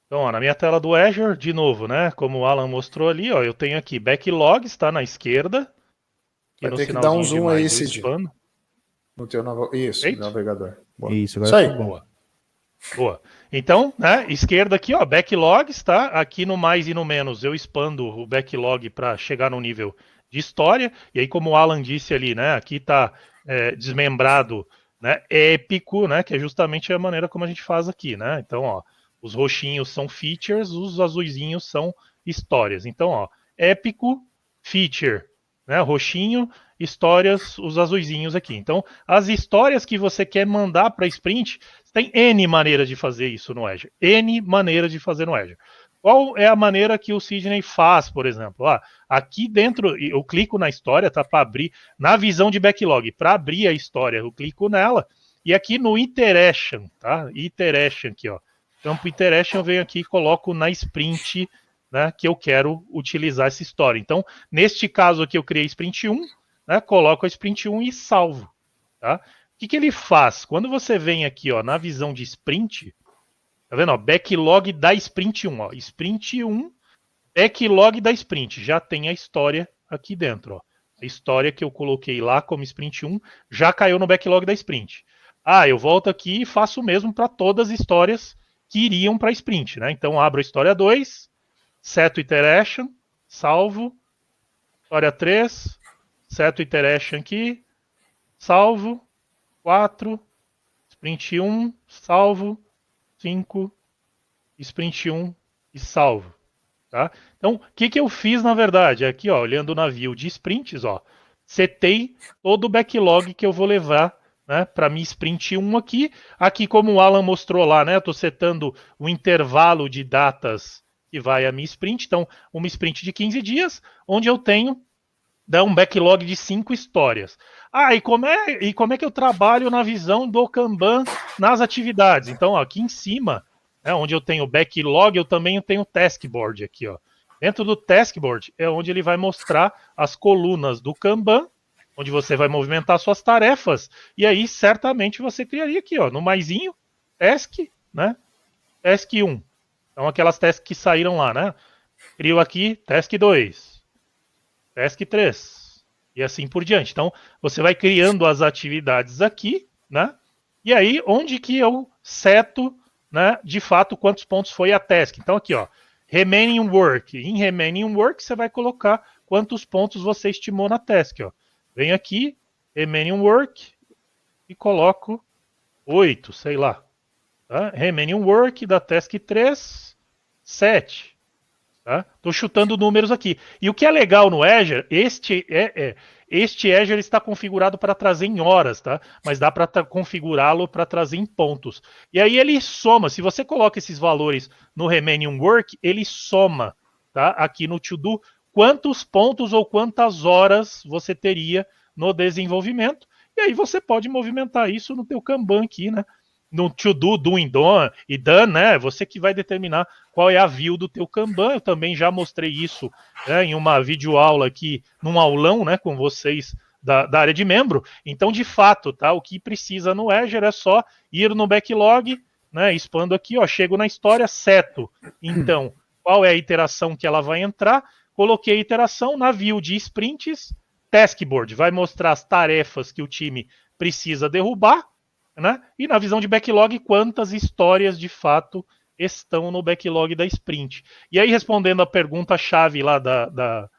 Então, ó, na minha tela do Azure, de novo, né? Como o Alan mostrou ali, ó, eu tenho aqui backlogs, está na esquerda, e Vai no ter que dar um sinalzinho de zoom aí, mais eu Cid. expando. No teu isso, Feito? navegador. Boa. Isso, agora Isso ficou aí. bom. Boa. Boa. Então, né, esquerda aqui, ó, backlogs, tá? Aqui no mais e no menos eu expando o backlog para chegar no nível de história. E aí, como o Alan disse ali, né, aqui tá desmembrado, né, épico, né, que é justamente a maneira como a gente faz aqui, né? Então, ó, os roxinhos são features, os azuisinhos são histórias. Então, ó, épico, feature, né, roxinho, histórias, os azuisinhos aqui. Então, as histórias que você quer mandar para sprint tem N maneiras de fazer isso no Azure. N maneiras de fazer no Azure. Qual é a maneira que o Sidney faz, por exemplo? Aqui dentro, eu clico na história, tá? Para abrir, na visão de backlog, para abrir a história, eu clico nela. E aqui no Iteration, tá? Iteration aqui, ó. Campo Iteration, eu venho aqui e coloco na sprint, né? Que eu quero utilizar essa história. Então, neste caso aqui, eu criei sprint 1, né? Coloco a sprint 1 e salvo, tá? O que ele faz? Quando você vem aqui, ó, na visão de sprint, tá vendo? Ó, backlog da sprint 1, ó, sprint 1, backlog da sprint, já tem a história aqui dentro, ó. A história que eu coloquei lá como sprint 1 já caiu no backlog da sprint. Eu volto aqui e faço o mesmo para todas as histórias que iriam para a sprint, né? Então abro a história 2, seto iteration, salvo, história 3, seto iteration aqui, salvo, 4, sprint 1, salvo, 5, sprint 1 e salvo. Tá? Então, o que eu fiz na verdade? Aqui, ó, olhando o navio de sprints, ó, setei todo o backlog que eu vou levar, né, para minha sprint 1 aqui. Aqui, como o Alan mostrou lá, né, eu estou setando o intervalo de datas que vai a minha sprint. Então, uma sprint de 15 dias, onde eu tenho um backlog de 5 histórias. E como é que eu trabalho na visão do Kanban nas atividades? Então, ó, aqui em cima, né, onde eu tenho backlog, eu também tenho taskboard aqui, ó. Dentro do taskboard é onde ele vai mostrar as colunas do Kanban, onde você vai movimentar suas tarefas, e aí certamente você criaria aqui, ó, no maisinho, task, né? Task 1. Então aquelas tasks que saíram lá, né? Crio aqui task 2. Task 3. E assim por diante. Então, você vai criando as atividades aqui, né? E aí, onde que eu seto, né, de fato, quantos pontos foi a task. Então, aqui, ó, remaining work. Em remaining work, você vai colocar quantos pontos você estimou na task, ó. Venho aqui, remaining work, e coloco 8, sei lá. Tá? Remaining work da task 3, 7. Tá? Tô chutando números aqui. E o que é legal no Azure, este Azure está configurado para trazer em horas, tá? Mas dá para configurá-lo para trazer em pontos. E aí ele soma. Se você coloca esses valores no remaining work, ele soma, tá? Aqui no to do, quantos pontos ou quantas horas você teria no desenvolvimento. E aí você pode movimentar isso no teu Kanban aqui, né? No to do, doing, done e done, né? Você que vai determinar qual é a view do teu Kanban. Eu também já mostrei isso, né, em uma videoaula aqui, num aulão, né, com vocês da área de membro. Então, de fato, tá, o que precisa no Azure é só ir no backlog, né, expando aqui, ó, chego na história, seto. Então, qual é a iteração que ela vai entrar? Coloquei a iteração na view de sprints, taskboard, vai mostrar as tarefas que o time precisa derrubar, né? E na visão de backlog, quantas histórias de fato estão no backlog da sprint. E aí, respondendo a pergunta-chave lá da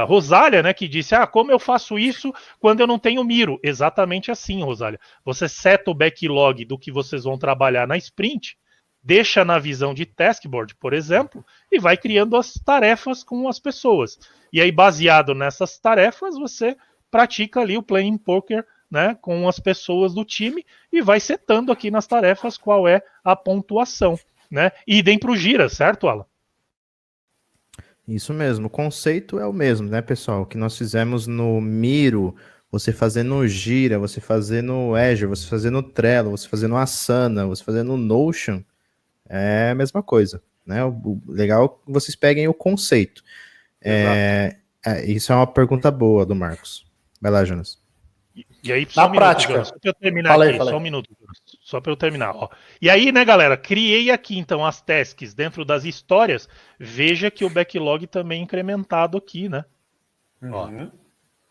Rosália, né, que disse: como eu faço isso quando eu não tenho Miro? Exatamente assim, Rosália. Você seta o backlog do que vocês vão trabalhar na sprint, deixa na visão de taskboard, por exemplo, e vai criando as tarefas com as pessoas. E aí, baseado nessas tarefas, você pratica ali o playing poker, né, com as pessoas do time e vai setando aqui nas tarefas qual é a pontuação, né? Idem para o Gira, certo, Alan? Isso mesmo, o conceito é o mesmo, né, pessoal? O que nós fizemos no Miro, você fazer no Gira, você fazer no Azure, você fazer no Trello, você fazer no Asana, você fazer no Notion, é a mesma coisa, né? O legal é que vocês peguem o conceito. Exato. Isso é uma pergunta boa do Marcos. Vai lá, Jonas. E aí, só Na prática. Jonas, só para eu terminar Fala aí, aqui, fala aí. só um minuto, Jonas, só para eu terminar. Ó. E aí, né, galera, criei aqui então as tasks dentro das histórias. Veja que o backlog também é incrementado aqui, né? Ó,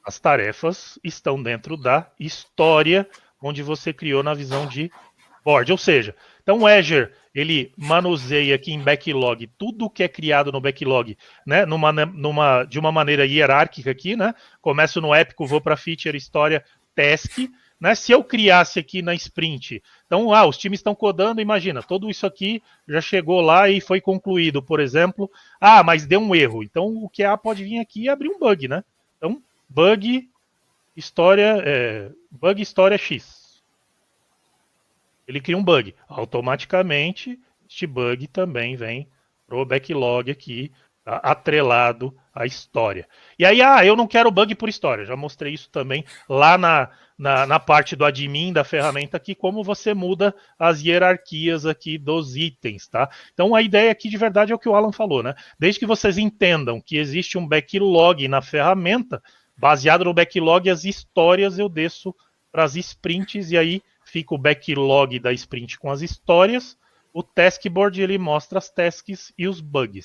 as tarefas estão dentro da história onde você criou na visão de board. Ou seja, então o Azure, ele manuseia aqui em backlog tudo que é criado no backlog, né, de uma maneira hierárquica aqui, né? Começo no épico, vou para feature, história, task, né? Se eu criasse aqui na sprint, então, os times estão codando, imagina, tudo isso aqui já chegou lá e foi concluído, por exemplo, mas deu um erro. Então, o QA pode vir aqui e abrir um bug, né? Então, bug história X. Ele cria um bug. Automaticamente, este bug também vem pro backlog aqui, tá? Atrelado à história. E aí, eu não quero bug por história. Já mostrei isso também lá na parte do admin da ferramenta aqui, como você muda as hierarquias aqui dos itens, tá? Então a ideia aqui de verdade é o que o Alan falou, né? Desde que vocês entendam que existe um backlog na ferramenta, baseado no backlog, as histórias eu desço para as sprints e aí fica o backlog da sprint com as histórias. O taskboard ele mostra as tasks e os bugs.